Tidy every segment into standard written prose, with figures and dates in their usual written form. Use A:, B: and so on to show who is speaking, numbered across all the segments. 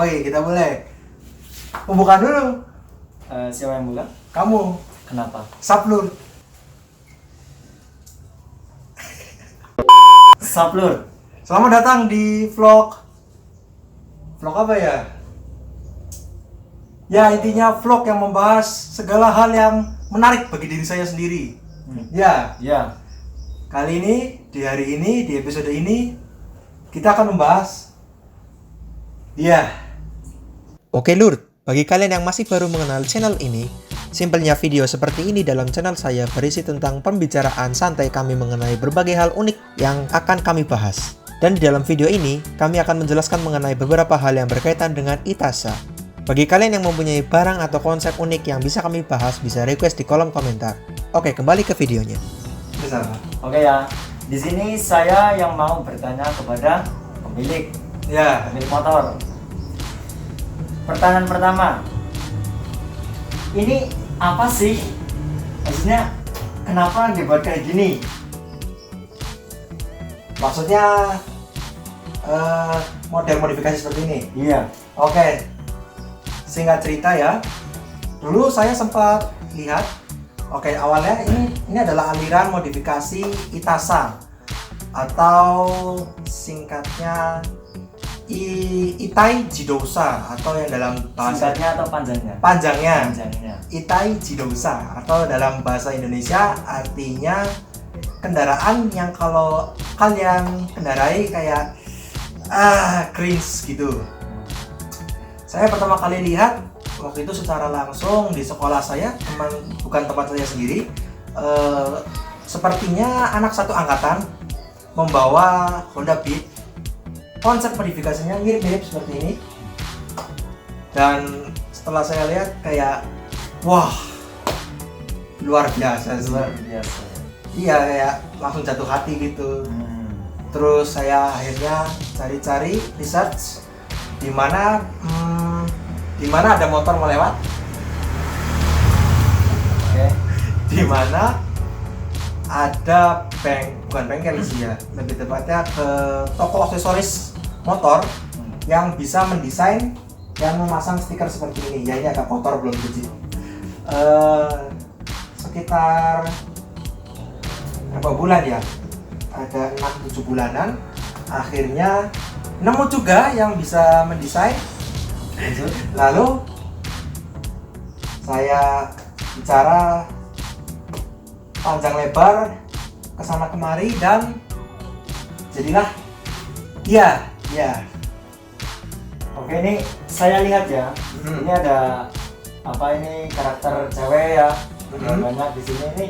A: Oke, kita mulai. Pembukaan dulu.
B: Siapa yang buka?
A: Kamu.
B: Kenapa?
A: Saplur.
B: Saplur.
A: Selamat datang di vlog. Vlog apa ya? Ya, intinya vlog yang membahas segala hal yang menarik bagi diri saya sendiri. Ya,
B: Ya.
A: kali ini, di hari ini, di episode ini, kita akan membahas Oke Lur, bagi kalian yang masih baru mengenal channel ini, simpelnya video seperti ini dalam channel saya berisi tentang pembicaraan santai kami mengenai berbagai hal unik yang akan kami bahas. Dan di dalam video ini, kami akan menjelaskan mengenai beberapa hal yang berkaitan dengan Itasa. Bagi kalian yang mempunyai barang atau konsep unik yang bisa kami bahas, bisa request di kolom komentar. Oke, kembali ke videonya.
B: Oke ya. Di sini saya yang mau bertanya kepada pemilik motor. Pertanyaan pertama. Ini apa sih? Maksudnya kenapa dibuat kayak gini?
A: Maksudnya model modifikasi seperti ini.
B: Iya.
A: Oke, singkat cerita ya. Dulu saya sempat lihat. Oke, awalnya ini adalah aliran modifikasi Itasa atau singkatnya Itai Jidousa atau yang dalam bahasa
B: Singkatnya atau panjangnya?
A: panjangnya
B: Panjangnya.
A: Itai Jidousa atau dalam bahasa Indonesia artinya kendaraan yang kalau kalian kendarai kayak cringe gitu. Saya pertama kali lihat waktu itu secara langsung di sekolah saya, bukan tempat saya sendiri. Sepertinya anak satu angkatan membawa Honda Beat. Konsep modifikasinya mirip-mirip seperti ini. Dan setelah saya lihat kayak wah, luar biasa sih.
B: Luar biasa.
A: Iya, kayak langsung jatuh hati gitu. Terus saya akhirnya cari-cari research di mana ada motor mau lewat.
B: Oke.
A: Di mana ada bukan bengkel sih ya, lebih tepatnya ke toko aksesoris motor yang bisa mendesain dan memasang stiker seperti ini. Ya, ini agak kotor, belum cuci. Sekitar berapa bulan ya? Ada 6-7 bulanan. Akhirnya nemu juga yang bisa mendesain. Lalu saya bicara panjang lebar kesana kemari dan jadilah iya.
B: Oke, ini saya lihat ya. Ini ada apa ini karakter cewek ya. Banyak di sini. Ini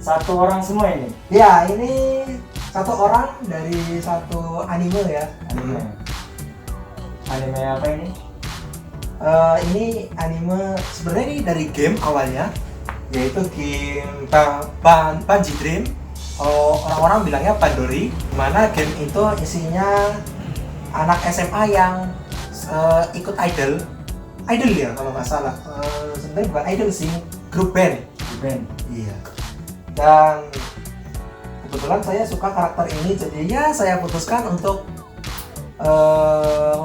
B: satu orang semua ini.
A: Ya, ini satu orang dari satu anime ya.
B: Anime apa ini?
A: Ini anime sebenarnya ini dari game awalnya, yaitu game Banji Dream. Orang-orang bilangnya Bandori, dimana game itu isinya anak SMA yang ikut idol ya kalau nggak salah. Sebenarnya bukan idol sih, grup band. Iya. Dan kebetulan saya suka karakter ini, jadi ya saya putuskan untuk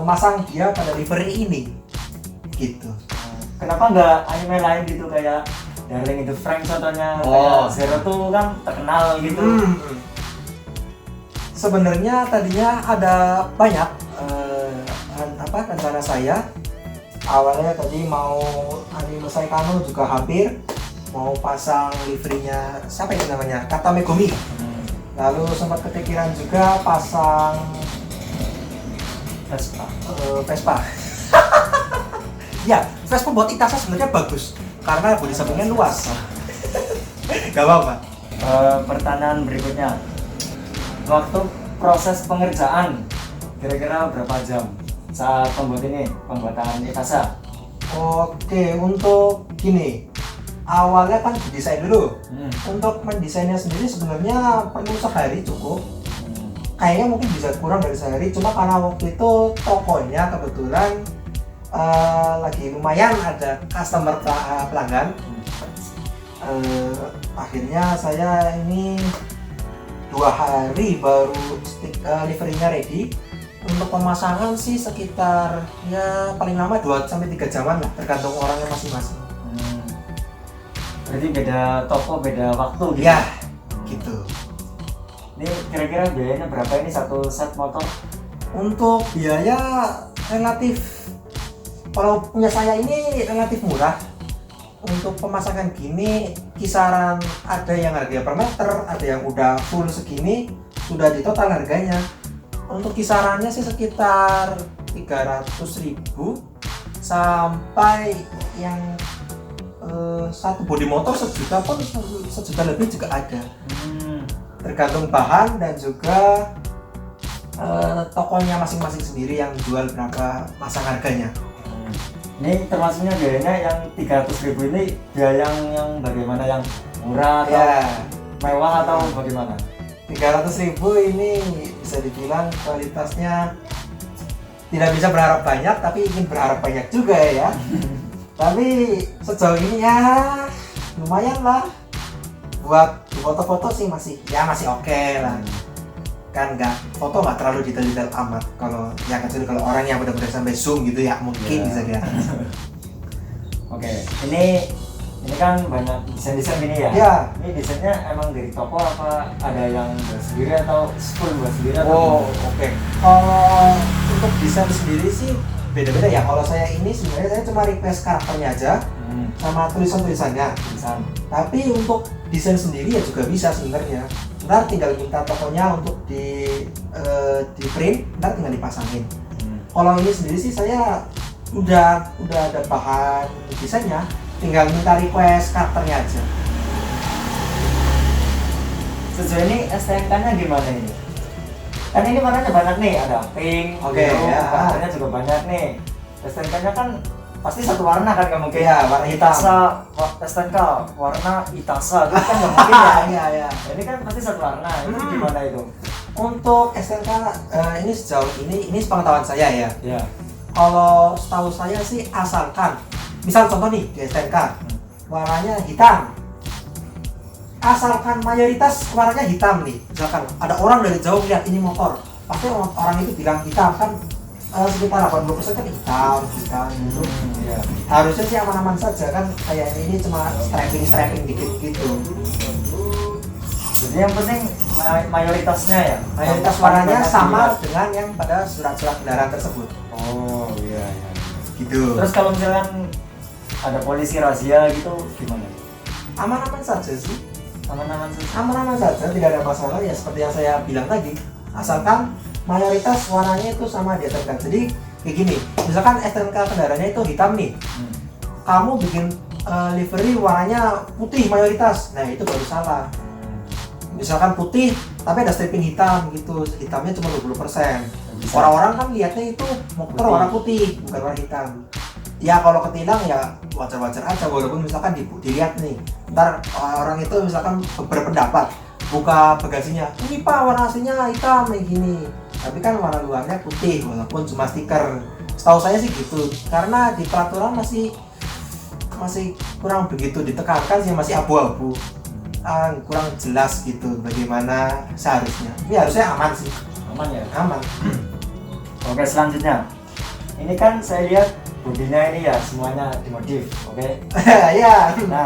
A: memasang dia pada livery ini. Gitu.
B: Kenapa nggak anime lain gitu kayak Darling in the Franxx contohnya, kayak Zero tuh kan terkenal gitu.
A: Sebenarnya tadinya ada banyak rencana saya. Awalnya tadi mau anime Saikano juga hampir mau pasang liverynya siapa itu namanya, Kata Megumi. Lalu sempat kepikiran juga pasang Vespa. Ya, Vespa buat Itasa sebenarnya bagus karena bodi sampingnya luas. Gak apa-apa.
B: Pertanyaan berikutnya, waktu proses pengerjaan kira-kira berapa jam saat pembuatan Itasa?
A: Oke, untuk gini, awalnya kan didesain dulu. Untuk mendesainnya sendiri sebenarnya perlu sehari cukup. Kayaknya mungkin bisa kurang dari sehari, cuma karena waktu itu tokonya kebetulan lagi lumayan ada customer pelanggan. Akhirnya saya ini 2 hari baru liverynya ready. Untuk pemasangan sih sekitar ya paling lama 2 sampai 3 jaman lah, tergantung orangnya masing-masing.
B: Berarti beda toko, beda waktu gitu.
A: Ya, gitu.
B: Ini kira-kira biayanya berapa ini satu set motor?
A: Untuk biaya relatif, kalau punya saya ini relatif murah. Untuk pemasangan gini kisaran ada yang harganya per meter, ada yang udah full segini sudah di total harganya. Untuk kisarannya sih sekitar 300.000 sampai yang satu bodi motor sejuta pun, sejuta lebih juga ada. Tergantung bahan dan juga tokonya masing-masing sendiri yang jual berapa masang harganya.
B: Ini termasuknya biayanya yang 300.000 ini biaya yang bagaimana, yang murah atau
A: Ya,
B: mewah atau bagaimana?
A: 300.000 ini bisa dibilang kualitasnya tidak bisa berharap banyak, tapi ingin berharap banyak juga ya. Tapi sejauh ini ya lumayan lah, buat foto-foto sih masih oke lah. Kan foto nggak terlalu detail-detail amat. Kalau yang kecuali kalau orang yang benar-benar sampai zoom gitu ya mungkin bisa kelihatan.
B: Oke, ini kan banyak desain-desain gini ya?
A: Ya.
B: Ini desainnya emang dari toko apa ada yang buat sendiri atau full buat sendiri?
A: Oh, oke. Kalau untuk desain sendiri sih beda-beda ya. Kalau saya ini sebenarnya saya cuma request karakternya aja sama tulisan-tulisannya. Tapi untuk desain sendiri ya juga bisa sebenarnya. Ntar tinggal minta tokonya untuk di print, ntar tinggal dipasangin. Kalau ini sendiri sih saya udah ada bahan desainnya, tinggal minta request karakternya aja.
B: Sejauh ini STNK-nya gimana ini? Kan ini warnanya banyak nih, ada pink,
A: Oke,
B: biru,
A: ya.
B: warnanya juga banyak nih. STNK-nya kan pasti satu warna kan, nggak mungkin.
A: Iya, warna hitam.
B: STNK warna Itasa, itu kan nggak mungkin ya.
A: Iya.
B: Ini kan pasti satu warna, itu gimana itu?
A: Untuk STNK ini sejauh ini sepengetahuan saya ya.
B: Ya.
A: Kalau setahu saya sih asalkan, misal contoh nih di STNK warnanya hitam, asalkan mayoritas warnanya hitam nih, misalkan ada orang dari jauh lihat ini motor, pasti orang itu bilang hitam kan, sekitar 80% kan hitam gitu.
B: Ya.
A: Harusnya sih aman-aman saja kan, kayak ini cuma strapping dikit gitu.
B: Jadi yang penting mayoritasnya ya.
A: Mayoritas warnanya sama dengan yang pada surat-surat kendaraan tersebut.
B: Oh iya.
A: Gitu.
B: Terus kalau misalkan ada polisi razia gitu gimana?
A: Aman-aman saja sih.
B: Aman-aman
A: Saja, tidak ada masalah ya seperti yang saya bilang tadi. Asalkan mayoritas warnanya itu sama di STNK. Jadi kayak gini, misalkan STNK kendaraannya itu hitam nih. Kamu bikin livery warnanya putih mayoritas. Nah, itu baru salah. Misalkan putih tapi ada striping hitam gitu, hitamnya cuma 20%. Orang-orang kan lihatnya itu motor warna putih, bukan warna hitam. Ya kalau ketilang ya wajar-wajar aja, walaupun misalkan dilihat nih, ntar orang itu misalkan berpendapat buka bagasinya, ini pak warna aslinya hitam kayak gini, tapi kan warna luarnya putih walaupun cuma stiker. Setahu saya sih gitu, karena di peraturan masih kurang begitu ditekankan sih, masih abu-abu. Kurang jelas gitu bagaimana seharusnya. Ini harusnya aman sih.
B: Aman ya?
A: Aman.
B: Oke, selanjutnya. Ini kan saya lihat bodinya ini ya semuanya dimodif, oke?
A: Ya.
B: Nah,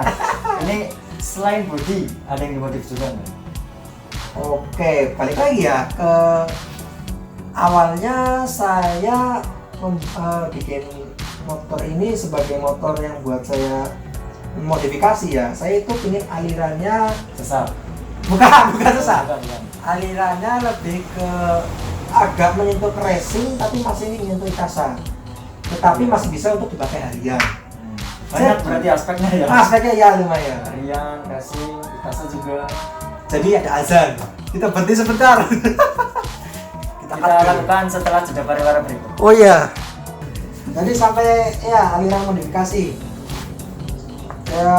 B: ini selain body ada yang dimodif juga nggak?
A: Oke, balik lagi ya ke awalnya saya bikin motor ini sebagai motor yang buat saya modifikasi ya. Saya itu ingin alirannya
B: Sesat?
A: bukan sesat.
B: Bukan.
A: Alirannya lebih ke agak menyentuh ke racing tapi masih menyentuh Itasa, tetapi masih bisa untuk dipakai harian.
B: Banyak berarti aspeknya ya?
A: Aspeknya ya lumayan.
B: Harian, racing, Itasa juga.
A: Jadi ada azan, kita berhenti sebentar.
B: Kita lakukan setelah jeda pariwara berikut.
A: Oh iya. Jadi sampai ya aliran modifikasi. Ya,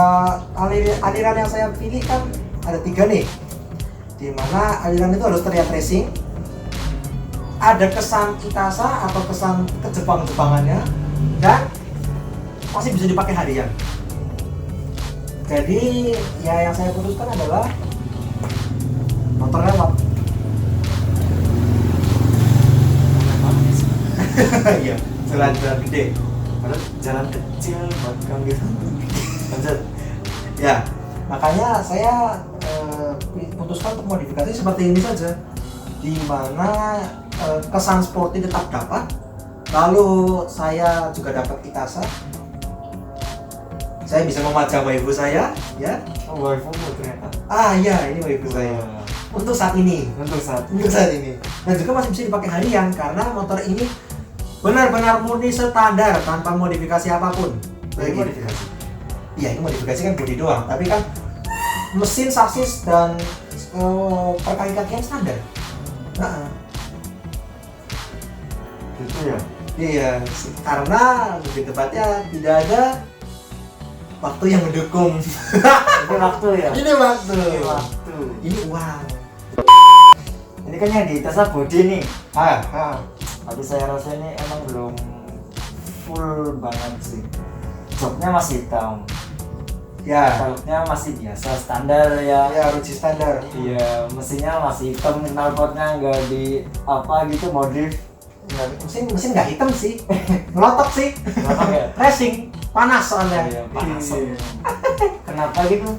A: aliran yang saya pilih kan ada 3 nih. Dimana aliran itu harus terlihat racing, ada kesan Itasa atau kesan kejepang-jepangannya, dan masih bisa dipakai harian. Jadi ya yang saya putuskan adalah motor lewat. Iya, jalan-jalan gede.
B: Padahal jalan kecil buat kamu gitu. Lanjut.
A: Ya, makanya saya putuskan untuk modifikasi seperti ini saja, di mana kesan sporty tetap dapat, lalu saya juga dapat kitasa, saya bisa memajang waifu saya, ya.
B: Oh, waifumu ternyata.
A: Iya, ini waifu saya untuk saat ini.
B: Untuk saat
A: ini, dan juga masih bisa dipakai harian karena motor ini benar-benar murni standar tanpa modifikasi apapun.
B: ini modifikasi.
A: Iya, ini modifikasi kan bodi doang, tapi kan mesin, sasis, dan perkali-kalian standar.
B: Gitu ya.
A: Iya, karena lebih tepatnya tidak ada waktu yang mendukung.
B: Ini waktu ya.
A: Ini waktu.
B: Ini waktu.
A: Ini uang.
B: Ini kan yang di Tesla body nih.
A: Ah.
B: Tapi saya rasa ini emang belum full banget sih. Joknya masih hitam.
A: Ya.
B: Velgnya masih biasa standar ya.
A: Ya, ruji standar.
B: Iya, mesinnya masih hitam, knalpotnya nggak di apa gitu modif.
A: Ya, mesin nggak hitam sih, ngelotok sih.
B: Kenapa ya?
A: Racing, panas soalnya.
B: Iya, panas.
A: Iya.
B: Kenapa gitu?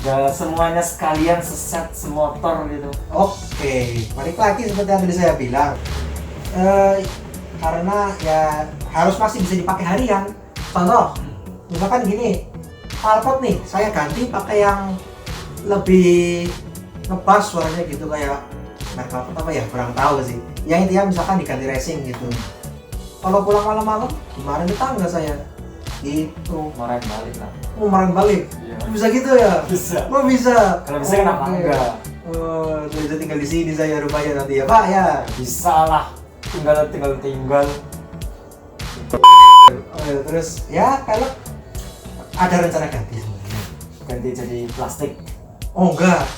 B: Gak semuanya sekalian seset semotor gitu.
A: Oke, balik lagi seperti yang tadi saya bilang. Karena ya harus masih bisa dipakai harian. Contoh, misalkan gini, knalpot nih, saya ganti pakai yang lebih ngebas suaranya gitu, kayak merek knalpot apa ya, kurang tahu sih. Yang intinya misalkan diganti racing gitu. Kalau pulang malam-malam, kemarin tetangga saya itu
B: Marahin balik lah.
A: marahin balik.
B: Iya.
A: Bisa gitu ya?
B: Bisa.
A: Oh bisa.
B: Kalau bisa kenapa
A: Oke.
B: enggak?
A: Bisa tinggal di sini saya rupanya nanti ya Pak ya.
B: Bisa lah. Tinggal.
A: Terus ya kalau ada rencana ganti sebenarnya.
B: Ganti jadi plastik.
A: Oh enggak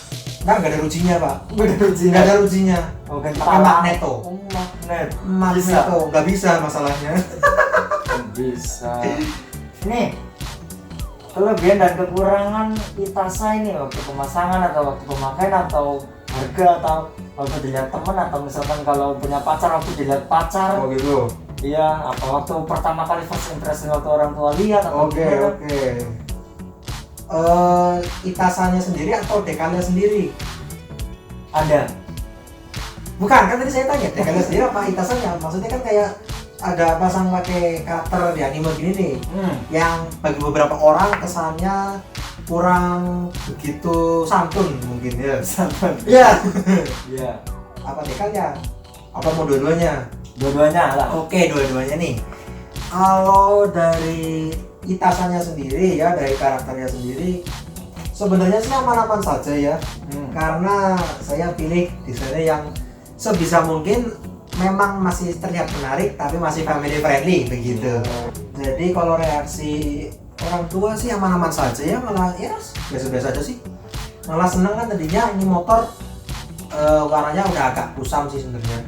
A: ada rujinya Pak.
B: Udah
A: Enggak ada rujinya.
B: Oh, ganti
A: Pakai
B: talang.
A: magneto.
B: Oh, magnet.
A: Magneto nggak bisa masalahnya.
B: Bisa. Nih, kelebihan dan kekurangan Itasa ini waktu pemasangan atau waktu pemakaian atau harga atau waktu dilihat teman atau misalkan kalau punya pacar waktu dilihat pacar.
A: Oh gitu.
B: Iya, apa waktu pertama kali first impression waktu orang tua lihat atau
A: Oke.
B: gimana?
A: Itasanya sendiri atau dekalnya sendiri?
B: Ada.
A: Bukan, kan tadi saya tanya dekalnya sendiri apa itasanya? Maksudnya kan kayak ada pasang pakai karakter di anime gini nih, yang bagi beberapa orang kesannya kurang begitu santun mungkin ya.
B: Santun.
A: Iya.
B: Iya.
A: Apa dekalnya? Apa mau dua-duanya?
B: Dua-duanya lah.
A: Oke, dua-duanya nih. Kalau dari itasanya sendiri ya, dari karakternya sendiri, sebenarnya sih aman-aman saja ya. Karena saya pilih desainnya yang sebisa mungkin memang masih terlihat menarik tapi masih family friendly begitu. Jadi kalau reaksi orang tua sih aman-aman saja ya, malah ya biasa-biasa aja sih. Malah seneng kan tadinya ini motor warnanya udah agak kusam sih sebenarnya.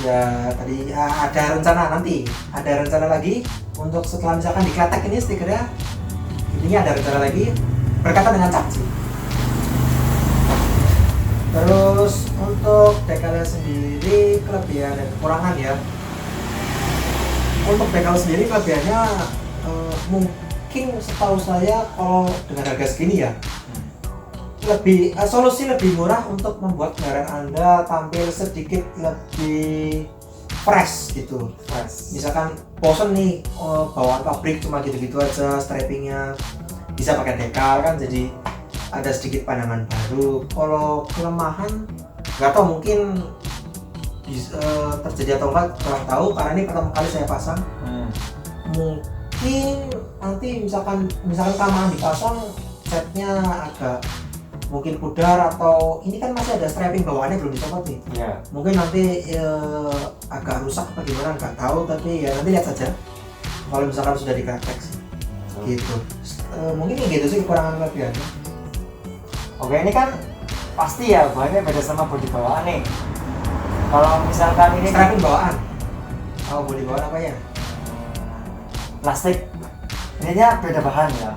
A: Ya tadi ada rencana lagi untuk setelah misalkan dikletek ini stikernya, intinya ada rencana lagi berkaitan dengan cat sih. Terus untuk dekalnya sendiri kelebihan dan kekurangan ya. Untuk dekal sendiri kelebihannya mungkin setahu saya kalau dengan harga segini ya lebih solusi lebih murah untuk membuat kendaraan Anda tampil sedikit lebih fresh gitu.
B: Fresh.
A: Misalkan bosen nih bawaan pabrik cuma gitu-gitu aja, strappingnya bisa pakai dekal kan, jadi ada sedikit pandangan baru. Kalau kelemahan nggak tahu, mungkin bisa terjadi atau enggak kurang tahu karena ini pertama kali saya pasang. Mungkin nanti misalkan kelamaan dipasang setnya agak mungkin pudar, atau ini kan masih ada strapping bawaannya belum dicopot nih.
B: Iya.
A: Mungkin nanti agak rusak apa gimana nggak tahu, tapi ya nanti lihat saja kalau misalkan sudah dikletek gitu. Mungkin kayak gitu sih kekurangan kelebihannya.
B: Oke, ini kan pasti ya bahannya beda sama bodi bawaan nih. Kalau misalkan ini
A: Strapping bawaan. Oh, bodi bawaan apa ya?
B: plastik, ininya beda bahan ya.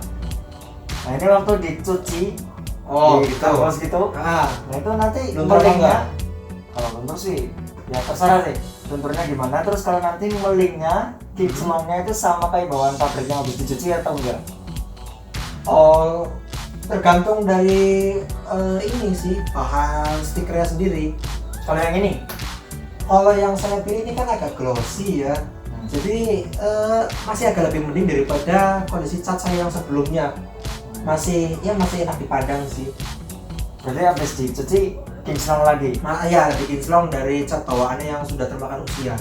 B: Nah ini waktu dicuci, karbos gitu.
A: Ah,
B: Nah itu nanti
A: luntur apa enggak?
B: melengnya, kalau luntur sih ya terserah sih. lunturnya gimana, terus kalau nanti melingnya kinclongnya itu sama kayak bawaan pabriknya habis dicuci atau enggak?
A: Oh, tergantung dari ini sih bahan stikernya sendiri.
B: Kalau yang ini
A: Kalau yang saya pilih ini kan agak glossy ya, jadi masih agak lebih mending daripada kondisi cat saya yang sebelumnya. Masih enak dipandang sih.
B: berarti habis dicuci kinclong lagi.
A: Nah, ya lebih kinclong dari cat bawaannya yang sudah termakan usia.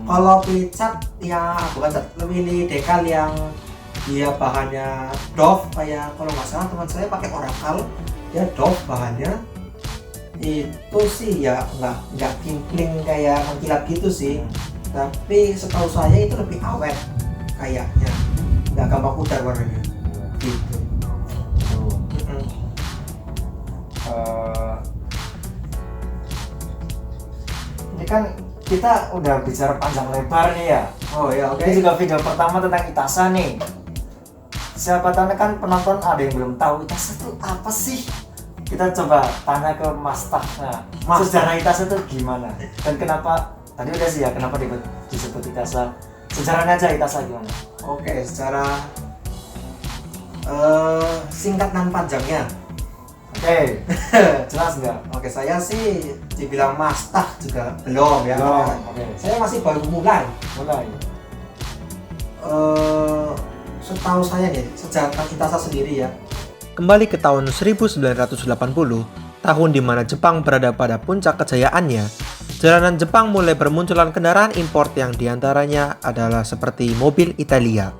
A: Kalau pilih cat yang bukan cat, pilih dekal yang dia bahannya doff, kayak kalau nggak salah teman saya pakai Oracle, dia doff bahannya. Itu sih ya nggak kimpling kayak mengkilap gitu sih, tapi setahu saya itu lebih awet kayaknya, nggak gampang pudar warnanya gitu.
B: Ini kan kita udah bicara panjang lebar nih ya.
A: Oh ya, oke.
B: Ini juga video pertama tentang Itasa nih. Siapa tahu kan penonton ada yang belum tahu Itasa itu apa sih? Kita coba tanya ke Mas Tah. Nah, sejarah Itasa itu gimana? Dan kenapa? Tadi udah sih ya, kenapa disebut Itasa? Sejarahnya aja Itasa gimana?
A: Oke, secara singkat dan panjangnya.
B: Oke, jelas nggak?
A: Oke, saya sih dibilang Mas Tah juga belum ya.
B: Belum,
A: karena
B: oke.
A: Saya masih baru mulai.
B: Mulai.
A: Setahu saya nih, sejarah Itasa sendiri ya.
C: Kembali ke tahun 1980, tahun di mana Jepang berada pada puncak kejayaannya, jalanan Jepang mulai bermunculan kendaraan import yang diantaranya adalah seperti mobil Italia.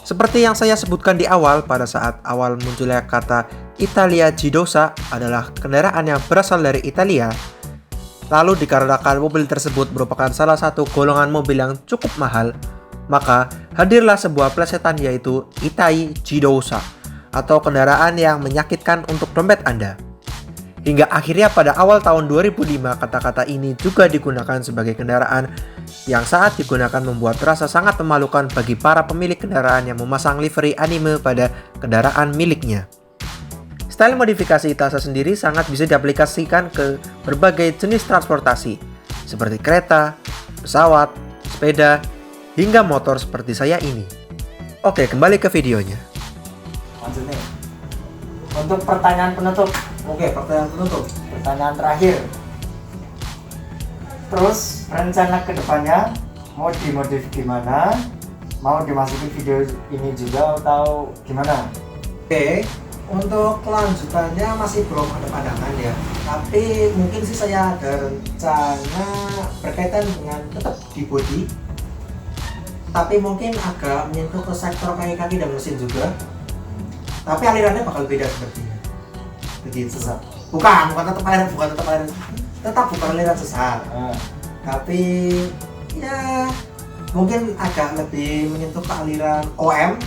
C: Seperti yang saya sebutkan di awal, pada saat awal munculnya kata Italia Jidosa adalah kendaraan yang berasal dari Italia. Lalu dikarenakan mobil tersebut merupakan salah satu golongan mobil yang cukup mahal, maka hadirlah sebuah plesetan yaitu Itai Jidosa, atau kendaraan yang menyakitkan untuk dompet Anda. Hingga akhirnya pada awal tahun 2005 kata-kata ini juga digunakan sebagai kendaraan yang saat digunakan membuat rasa sangat memalukan bagi para pemilik kendaraan yang memasang livery anime pada kendaraan miliknya. Style modifikasi Itasa sendiri sangat bisa diaplikasikan ke berbagai jenis transportasi seperti kereta, pesawat, sepeda, hingga motor seperti saya ini. Oke, kembali ke videonya.
B: Lanjut nih. Untuk pertanyaan penutup.
A: Oke, pertanyaan penutup.
B: Pertanyaan terakhir. Terus rencana kedepannya mau dimodif gimana? Mau dimasukin video ini juga atau gimana?
A: Oke, untuk kelanjutannya masih belum ada pandangan ya. Tapi mungkin sih saya ada rencana berkaitan dengan tetap di body, tapi mungkin agak menyentuh ke sektor kaki-kaki dan mesin juga. Tapi alirannya bakal beda sepertinya. Begitu.
B: Sesat.
A: Bukan tetap aliran, tetap bukan aliran sesat. Tapi ya mungkin agak lebih menyentuh ke aliran OM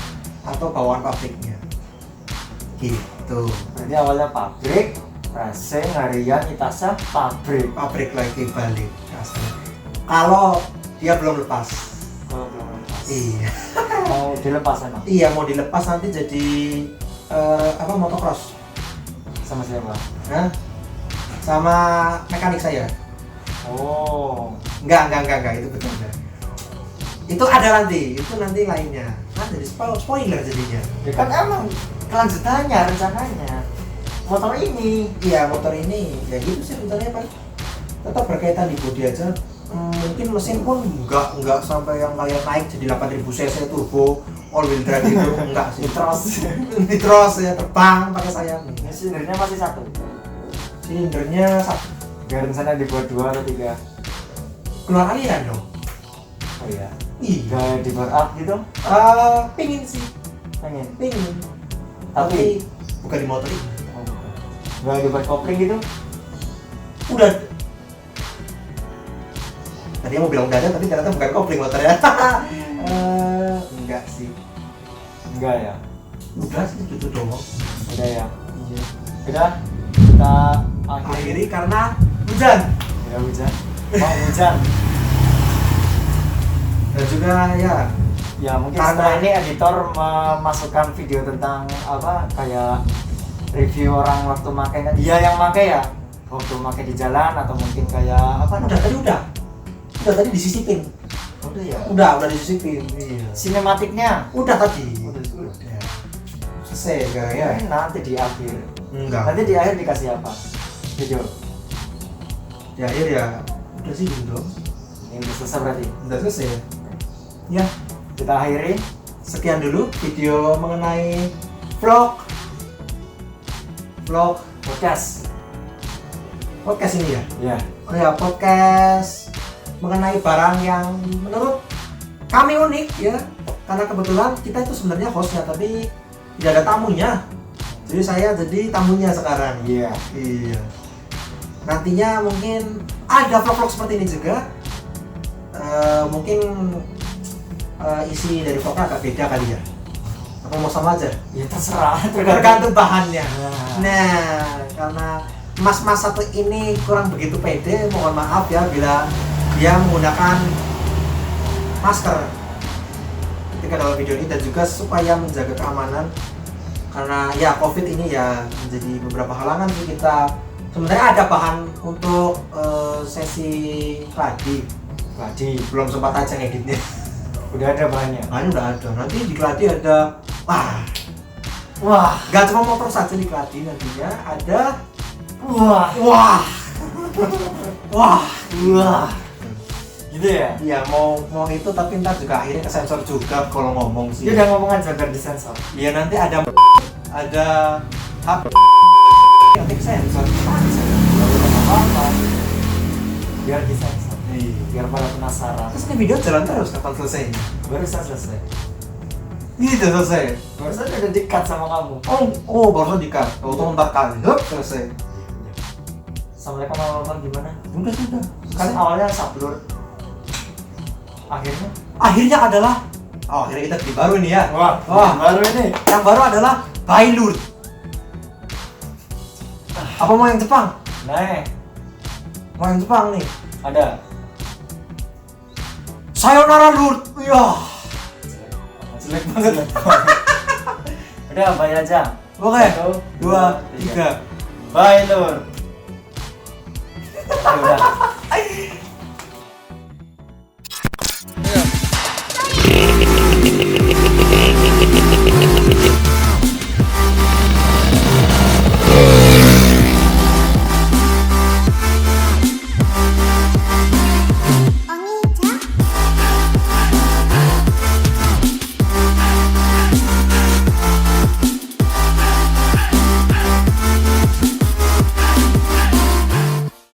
A: atau bawaan pabriknya. Gitu.
B: Berarti awalnya pabrik, racing, harian, Itasa, pabrik.
A: Pabrik lagi balik rasanya. Kalau dia belum lepas.
B: Kalau belum lepas.
A: Iya.
B: Mau dilepas emang?
A: Iya, mau dilepas nanti jadi motocross.
B: Sama siapa?
A: Hah? Sama mekanik saya.
B: Oh.
A: Enggak, itu bercanda. Itu ada nanti, itu nanti lainnya. Kan jadi spoiler jadinya.
B: Ya kan emang kelanjutannya rencananya. Motor ini.
A: Iya, motor ini ya gitu sih rencananya, Pak. Tetap berkaitan di bodi aja. Mungkin mesin pun enggak sampai yang kayak naik jadi 8000 cc turbo all wheel drive itu enggak sih. Nitros ya, terbang pakai sayap.
B: Silindernya masih satu.
A: Silindernya satu.
B: Gak rencana dibuat 2 atau 3.
A: Keluar aliran dong.
B: Oh iya.
A: Iya.
B: Gak dibuat up gitu?
A: Pingin sih,
B: Pengen.
A: pingin.
B: Tapi
A: bukan di motor ini.
B: oh, bukan. Gak dibuat kopling gitu?
A: Udah. Tadi mau bilang udah ada, tapi ternyata bukan kopling motornya. Enggak sih.
B: Enggak ya.
A: Udah sih itu doang.
B: Udah ya. Udah. Kita
A: Akhiri karena hujan.
B: Ya hujan. Mau hujan.
A: Dan juga
B: Ya mungkin
A: Karena-
B: setelah ini editor memasukkan video tentang apa kayak review orang waktu makai kan dia yang makai ya waktu makai di jalan atau mungkin kayak apa
A: udah tadi udah. Udah tadi disisipin.
B: Udah ya.
A: Udah disisipin. Iya.
B: Sinematiknya
A: Udah tadi.
B: udah.
A: Selesai ya.
B: Nanti di akhir.
A: Enggak.
B: Nanti di akhir dikasih apa? Video.
A: Di akhir ya udah sih gitu.
B: Ini udah selesai berarti.
A: Udah selesai. Ya,
B: Kita akhiri.
A: sekian dulu video mengenai vlog
B: Podcast.
A: ini ya.
B: Ya.
A: Oh ya, podcast mengenai barang yang menurut kami unik ya. Karena kebetulan kita itu sebenarnya hostnya tapi tidak ada tamunya. Jadi saya jadi tamunya sekarang.
B: Iya.
A: Iya. Nantinya mungkin ada vlog-vlog seperti ini juga. Mungkin isi dari vlognya agak beda kali ya. Apa mau sama aja?
B: Ya terserah.
A: Tergantung bahannya.
B: Nah.
A: Nah, karena mas-mas satu ini kurang begitu pede, mohon maaf ya bila dia menggunakan masker ketika dalam video ini, dan juga supaya menjaga keamanan karena ya COVID ini ya menjadi beberapa halangan sih kita. Sebenarnya ada bahan untuk sesi kladi belum sempat aja ngeditnya.
B: Udah ada bahannya.
A: Bahannya udah ada, nanti di kladi ada wah gak cuma motor saja di kladi, nantinya ada wah
B: Gitu ya.
A: iya mau itu, tapi ntar juga akhirnya kesensor juga kalau ngomong sih.
B: Dia udah ngomong aja biar disensor.
A: Iya, nanti ada nanti sensor
B: Apa-apa. Biar disensor. Biar pada penasaran.
A: terus ini video jalan terus kapan selesainya?
B: Barusan selesai.
A: Gitu selesai.
B: Barusan udah di-cut sama kamu.
A: Oh baru di-cut. Auto 4 kali selesai.
B: Assalamualaikum warahmatullahi gimana?
A: Sudah
B: Kan awalnya sablur.
A: akhirnya adalah akhirnya kita beli baru ini ya.
B: Wah, baru ini.
A: Yang baru adalah Bailur. Apa mau yang Jepang?
B: Nah,
A: Mau yang Jepang nih.
B: ada.
A: Sayonara Lur. Iya.
B: Jelek banget. Udah, bye aja.
A: Oke.
B: 1,
A: 2, 3.
B: Bye, Lur. Udah.